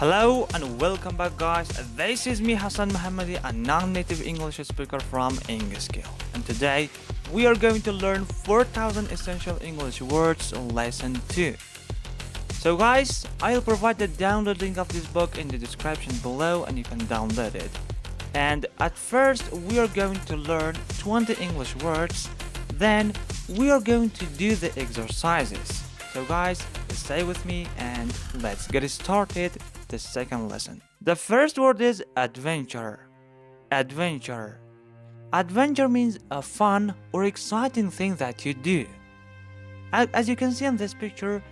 Hello and welcome back guys, this is me Hassan Mohammadi, a non-native English speaker from English and today we are going to learn 4000 essential English words lesson 2. So guys, I'll provide the download link of this book in the description below and you can download it. And at first we are going to learn 20 English words, then we are going to do the exercises. So guys, stay with me and let's get started the second lesson. The first word is adventure. Adventure. Adventure means a fun or exciting thing that you do. As you can see in this picture,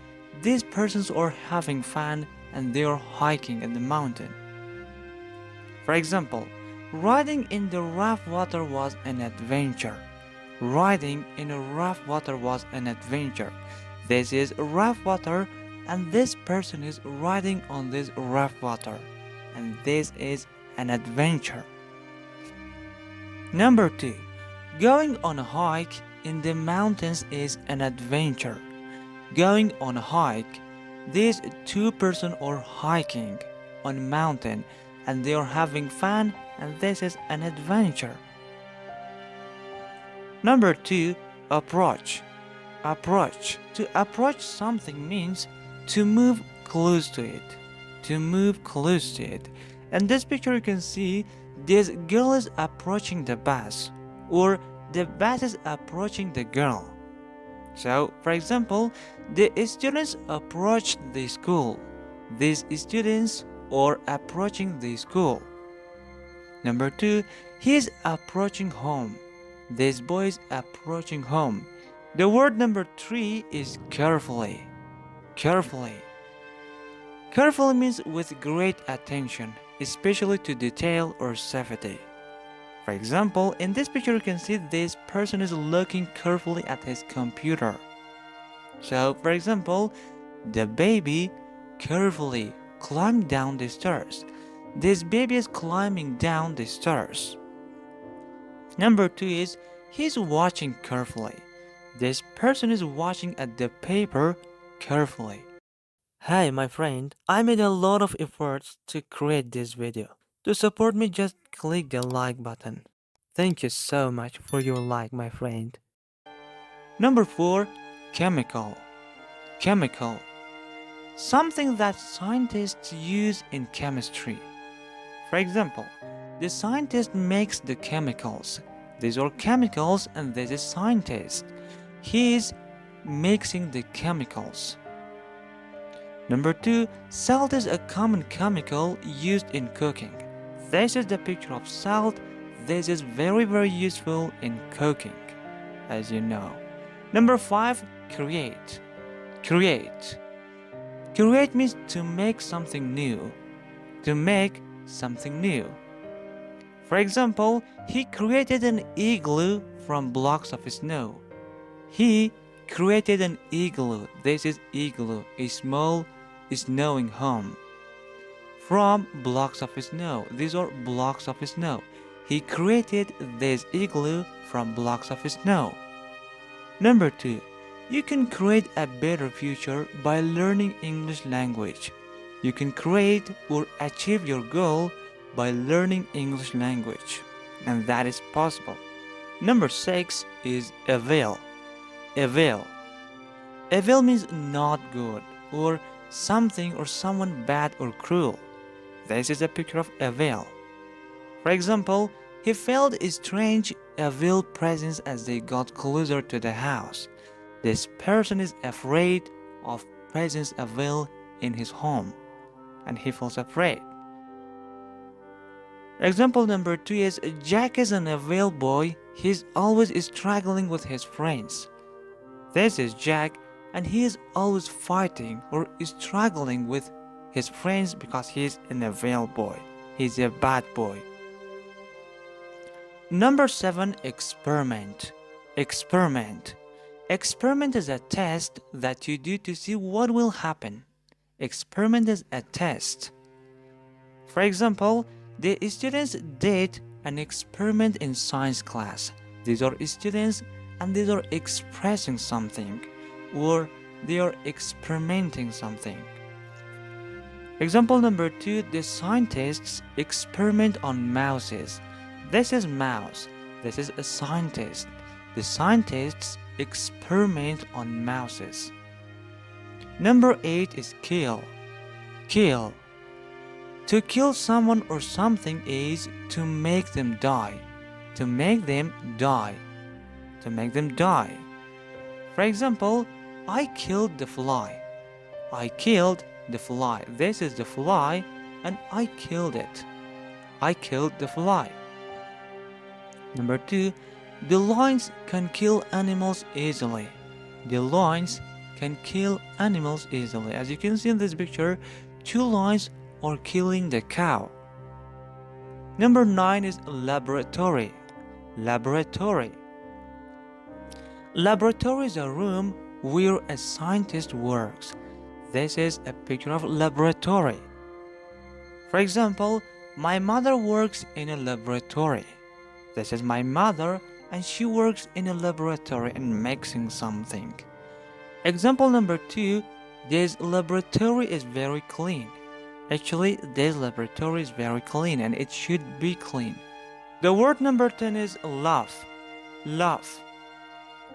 these persons are having fun and they are hiking in the mountain. For example, riding in the rough water was an adventure. Riding in a rough water was an adventure. This is rough water and this person is riding on this rough water and this is an adventure. Number 2. Going on a hike in the mountains is an adventure. Going on a hike. These two persons are hiking on a mountain and they are having fun and this is an adventure. Number 2. Approach. Approach. To approach something means to move close to it. To move close to it. In this picture you can see this girl is approaching the bus or the bus is approaching the girl. So, for example, the students approached the school. These students are approaching the school. Number 2, he is approaching home. This boy is approaching home. The word number 3 is carefully. Carefully. Carefully means with great attention, especially to detail or safety. For example, in this picture you can see this person is looking carefully at his computer. So, for example, the baby carefully climbed down the stairs. This baby is climbing down the stairs. Number 2 is he's watching carefully. This person is watching at the paper carefully. Hi, my friend. I made a lot of efforts to create this video. To support me, just click the like button. Thank you so much for your like, my friend. Number 4. Chemical. Chemical. Something that scientists use in chemistry. For example, the scientist makes the chemicals. These are chemicals and this is scientist. He is mixing the chemicals. Number 2. Salt is a common chemical used in cooking. This is the picture of salt. This is very useful in cooking, as you know. Number 5. Create. Create. Create means to make something new. To make something new. For example, he created an igloo from blocks of snow. He created an igloo. This is igloo, a small snowing home. From blocks of snow. These are blocks of snow. He created this igloo from blocks of snow. Number 2. You can create a better future by learning English language. You can create or achieve your goal by learning English language. And that is possible. Number 6 is evil. Evil. Evil means not good or something or someone bad or cruel. This is a picture of evil. For example, he felt a strange evil presence as they got closer to the house. This person is afraid of presence evil in his home and he feels afraid. Example number 2 is Jack is an evil boy. He's always struggling with his friends. This is Jack and he is always fighting or struggling with his friends because he is an evil boy. He's a bad boy. Number 7. Experiment. Experiment. Experiment is a test that you do to see what will happen. Experiment is a test. For example, the students did an experiment in science class. These are students and they are expressing something or they are experimenting something. Example number 2, the scientists experiment on mouses. This is mouse. This is a scientist. The scientists experiment on mouses. Number 8 is kill. Kill. To kill someone or something is to make them die. To make them die. To make them die. For example, I killed the fly. I killed the fly. This is the fly and I killed it. I killed the fly. Number 2, the lions can kill animals easily. The lions can kill animals easily. As you can see in this picture, 2 lions are killing the cow. Number 9 is laboratory. Laboratory. Laboratory is a room where a scientist works. This is a picture of laboratory. For example, my mother works in a laboratory. This is my mother and she works in a laboratory and mixing something. Example number 2, this laboratory is very clean. Actually, this laboratory is very clean and it should be clean. The word number 10 is laugh. Laugh.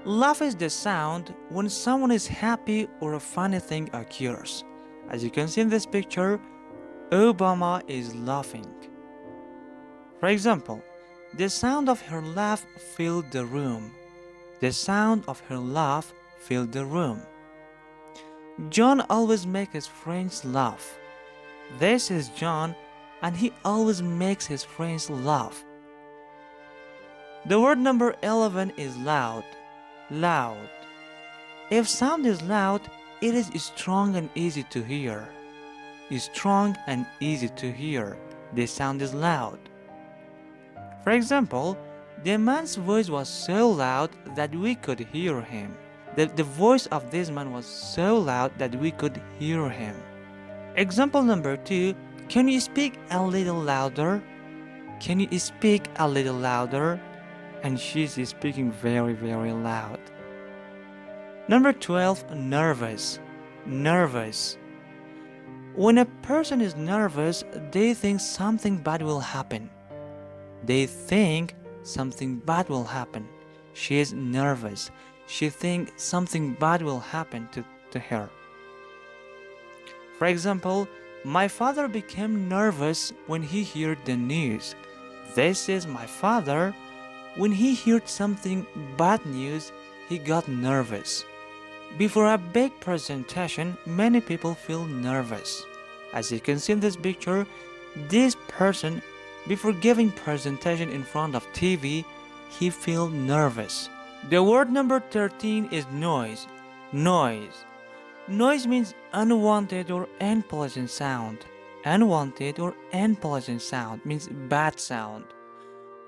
Laugh is the sound when someone is happy or a funny thing occurs. As you can see in this picture, Obama is laughing. For example, the sound of her laugh filled the room. The sound of her laugh filled the room. John always makes his friends laugh. This is John and he always makes his friends laugh. The word number 11 is loud. Loud. If sound is loud, it is strong and easy to hear. Strong and easy to hear. The sound is loud. For example, the man's voice was so loud that we could hear him. The voice of this man was so loud that we could hear him. Example number 2, can you speak a little louder? Can you speak a little louder? And she's speaking very, very loud. Number 12, nervous. Nervous. When a person is nervous, they think something bad will happen. They think something bad will happen. She is nervous. She thinks something bad will happen to her. For example, my father became nervous when he heard the news. This is my father. When he heard something bad news, he got nervous. Before a big presentation, many people feel nervous. As you can see in this picture, this person, before giving presentation in front of TV, he feels nervous. The word number 13 is noise. Noise. Noise means unwanted or unpleasant sound. Unwanted or unpleasant sound means bad sound.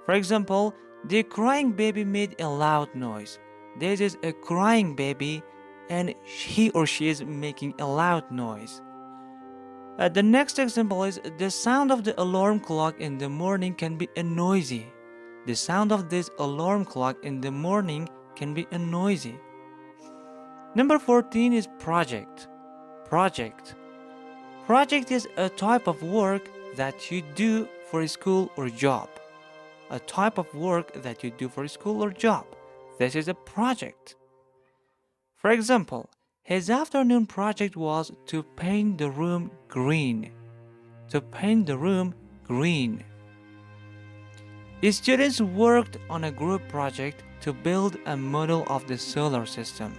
For example, the crying baby made a loud noise. This is a crying baby and he or she is making a loud noise. The next example is the sound of the alarm clock in the morning can be noisy. The sound of this alarm clock in the morning can be noisy. Number 14 is project. Project. Project is a type of work that you do for a school or job. A type of work that you do for a school or job. This is a project. For example, his afternoon project was to paint the room green. To paint the room green. The students worked on a group project to build a model of the solar system.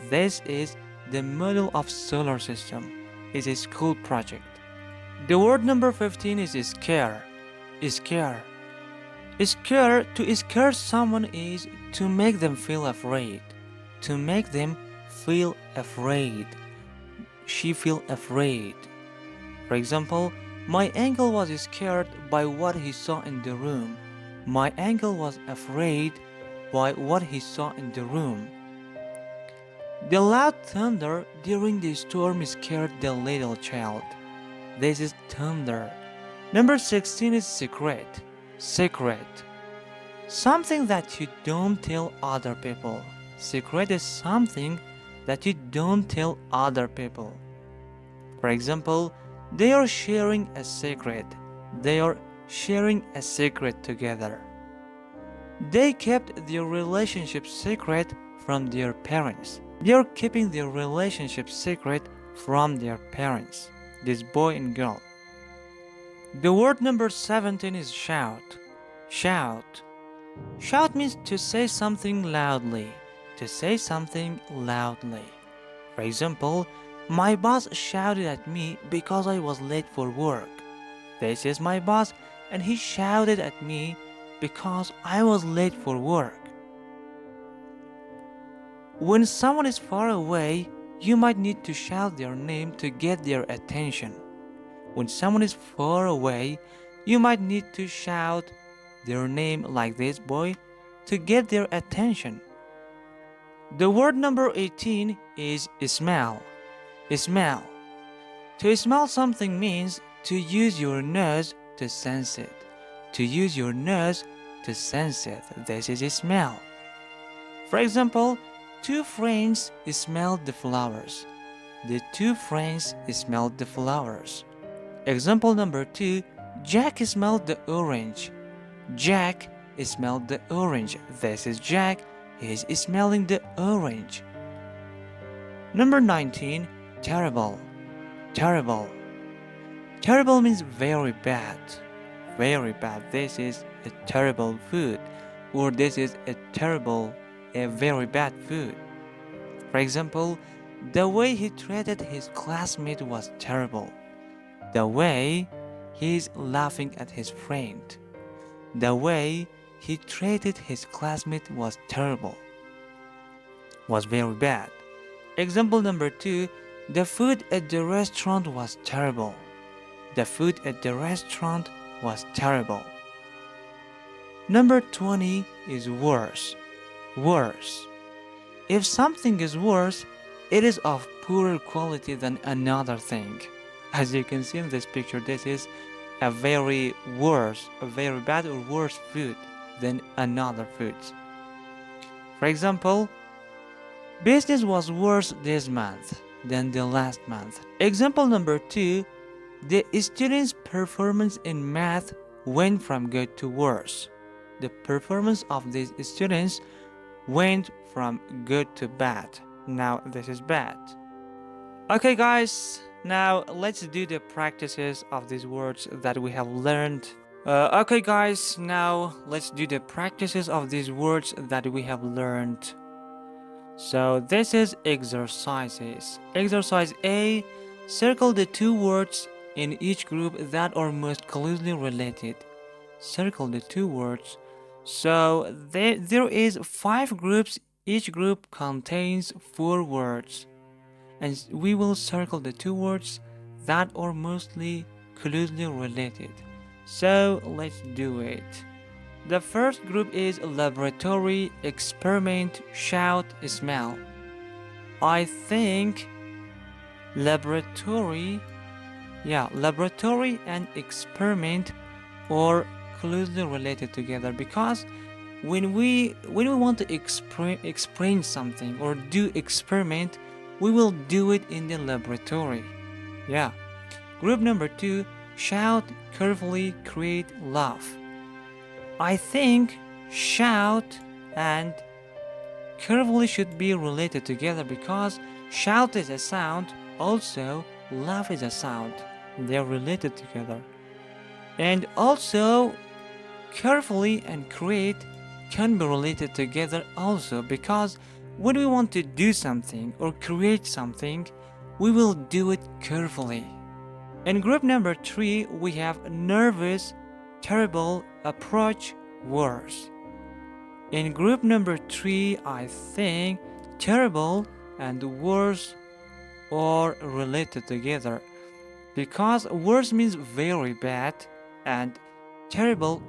This is the model of solar system. It's a school project. The word number 15 is scare. Scare. Scare, to scare someone is to make them feel afraid. To make them feel afraid. She feel afraid. For example, my uncle was scared by what he saw in the room. My uncle was afraid by what he saw in the room. The loud thunder during the storm scared the little child. This is thunder. Number 16 is secret. Secret. Something that you don't tell other people. Secret is something that you don't tell other people. For example, They are sharing a secret. They are sharing a secret together. They kept their relationship secret from their parents. They are keeping their relationship secret from their parents. This boy and girl. The word number 17 is shout. Shout. Shout means to say something loudly. To say something loudly. For example, my boss shouted at me because I was late for work. This is my boss and he shouted at me because I was late for work. When someone is far away, you might need to shout their name to get their attention. When someone is far away, you might need to shout their name like this boy to get their attention. The word number 18 is smell. Smell. To smell something means to use your nose to sense it. To use your nose to sense it. This is smell. For example, two friends smelled the flowers. The two friends smelled the flowers. Example number 2, Jack smelled the orange. Jack smelled the orange. This is Jack. He is smelling the orange. Number 19, terrible. Terrible. Terrible means very bad. Very bad. This is a terrible food. Or this is a very bad food. For example, the way he treated his classmate was terrible. The way he's laughing at his friend. The way he treated his classmate was terrible. Was very bad. Example number 2, the food at the restaurant was terrible. The food at the restaurant was terrible. Number 20 is worse. Worse. If something is worse, it is of poorer quality than another thing. As you can see in this picture, this is a very bad or worse food than another food. For example, business was worse this month than the last month. Example number 2, the students' performance in math went from good to worse. The performance of these students went from good to bad. Now this is bad. Okay guys, now let's do the practices of these words that we have learned. Okay guys, now let's do the practices of these words that we have learned. So this is exercises. Exercise A, circle the 2 words in each group that are most closely related. Circle the 2 words. So there is 5 groups. Each group contains 4 words. And we will circle the 2 words that are mostly closely related. So let's do it. The first group is laboratory, experiment, shout, smell. I think laboratory and experiment are closely related together, because when we want to explain something or do experiment, we will do it in the laboratory. Yeah. Group number 2, shout, carefully, create, laugh. I think shout and carefully should be related together, because shout is a sound, also laugh is a sound. They're related together. And also carefully and create can be related together also, because when we want to do something or create something, we will do it carefully. In group number 3, we have nervous, terrible, approach, worse. In group number 3, I think terrible and worse are related together, because worse means very bad and terrible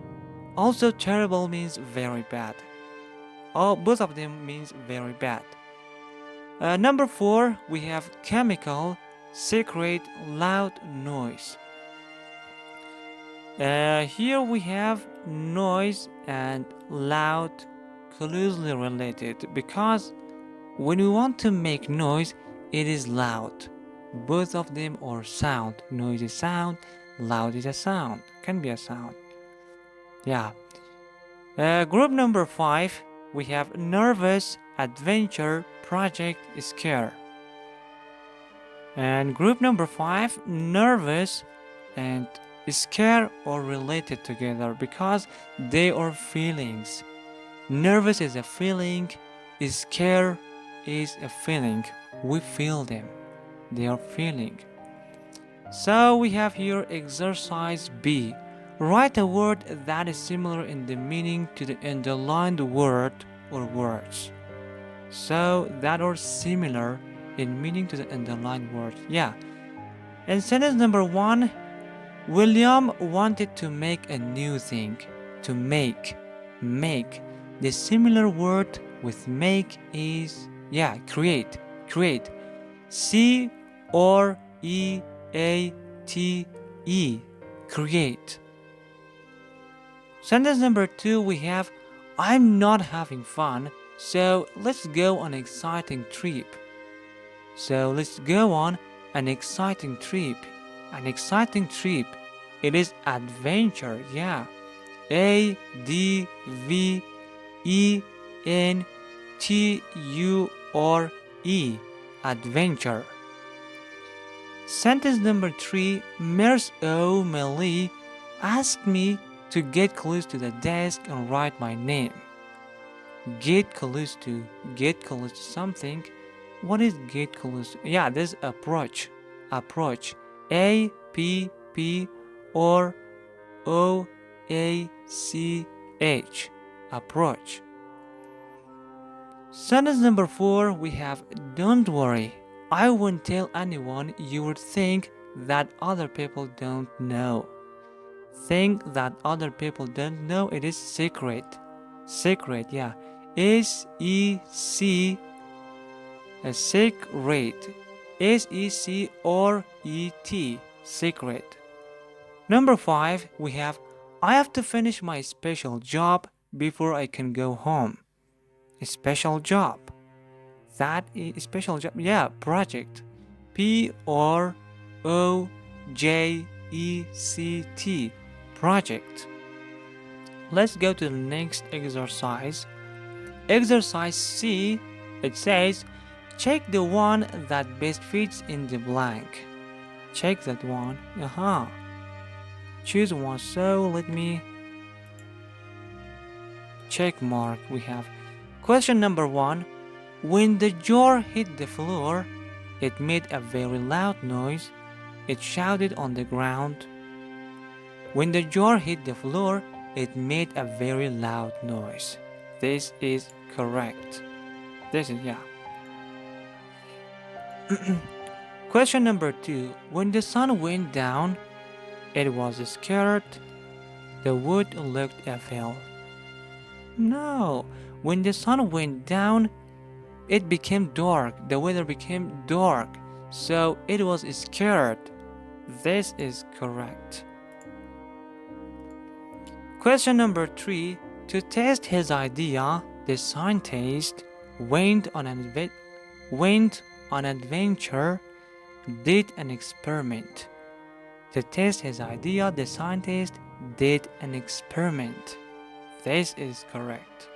means very bad. Both of them means very bad. Number 4, we have chemical, secret, loud, noise. Here we have noise and loud closely related, because when we want to make noise, it is loud. both of them are sound. Noise is sound, loud is a sound, can be a sound. Yeah. Group number 5, we have nervous, adventure, project, scare. And group number 5, nervous and scare are related together because they are feelings. Nervous is a feeling, scare is a feeling. We feel them. They are feeling. So we have here exercise B. Write a word that is similar in the meaning to the underlined word or words. So that are similar in meaning to the underlined word. Yeah. In sentence number 1, William wanted to make a new thing. To make. Make. The similar word with make is, yeah, create. Create. C-R-E-A-T-E. Create. Sentence number 2, we have I'm not having fun, so let's go on an exciting trip. So let's go on an exciting trip. An exciting trip. It is adventure, yeah. A-D-V-E-N-T-U-R-E. Adventure. Sentence number 3, Nurse O'Malley asked me to get close to the desk and write my name. Get close to something. What is get close to? Yeah, this approach. Approach. A-P-P-R-O-A-C-H. Approach. Sentence number 4, we have don't worry. I won't tell anyone. You would think that other people don't know. Think that other people don't know. It is secret. Secret, yeah. S-E-C a secret. S-E-C-R-E-T. Secret. Number 5, we have I have to finish my special job before I can go home. A special job. That is special job. Yeah, project. P-R-O-J-E-C-T. Project. Let's go to the next exercise. Exercise C. It says, check the one that best fits in the blank. Check that one. Choose one. So let me check mark. We have question number 1. When the jar hit the floor, it made a very loud noise. It shouted on the ground. When the jar hit the floor, it made a very loud noise. This is correct. This is, yeah. Question number 2. When the sun went down, it was scared. The wood looked evil. No. When the sun went down, it became dark. The weather became dark. So it was scared. This is correct. Question number 3. To test his idea, the scientist went on an adventure, did an experiment. To test his idea, the scientist did an experiment. This is correct.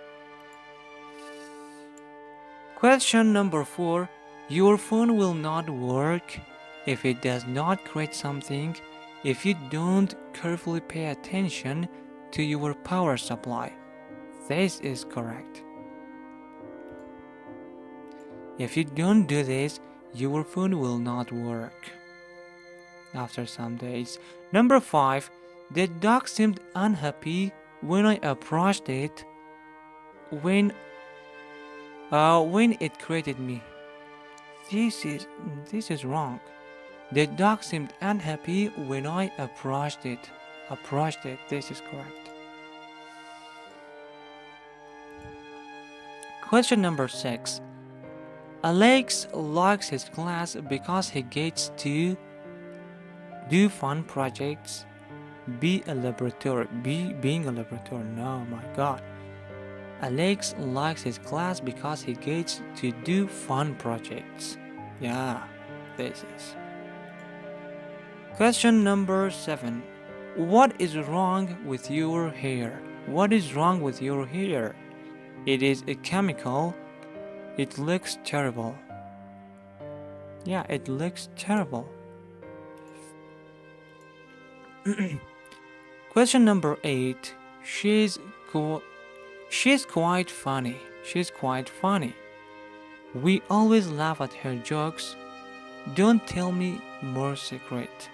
Question number 4. Your phone will not work if it does not create something, if you don't carefully pay attention to your power supply. This is correct. If you don't do this, your phone will not work after some days. Number 5. The dog seemed unhappy when I approached it when it greeted me. This is wrong. The dog seemed unhappy when I approached it. This is correct. Question number 6. Alex likes his class because he gets to do fun projects, being a laboratory. No, my God. Alex likes his class because he gets to do fun projects. Yeah, this is Question number 7. What is wrong with your hair? What is wrong with your hair? It is a chemical. It looks terrible. Yeah, it looks terrible. Question number 8. She's quite funny. She's quite funny. We always laugh at her jokes. Don't tell me more secret.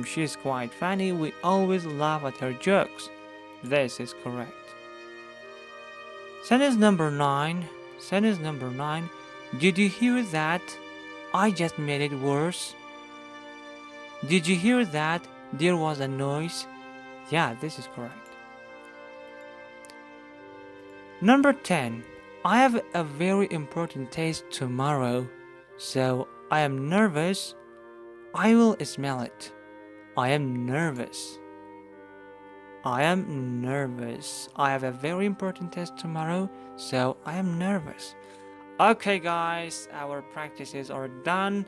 She's quite funny. We always laugh at her jokes. This is correct. Sentence number 9. Sentence number 9. Did you hear that? I just made it worse. Did you hear that? There was a noise. Yeah, this is correct. Number 10. I have a very important test tomorrow, so I am nervous. I will smell it. I am nervous. I am nervous. I have a very important test tomorrow, so I am nervous. Okay, guys, our practices are done.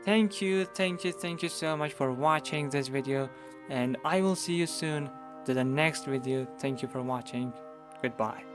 Thank you so much for watching this video, and I will see you soon to the next video. Thank you for watching. Goodbye.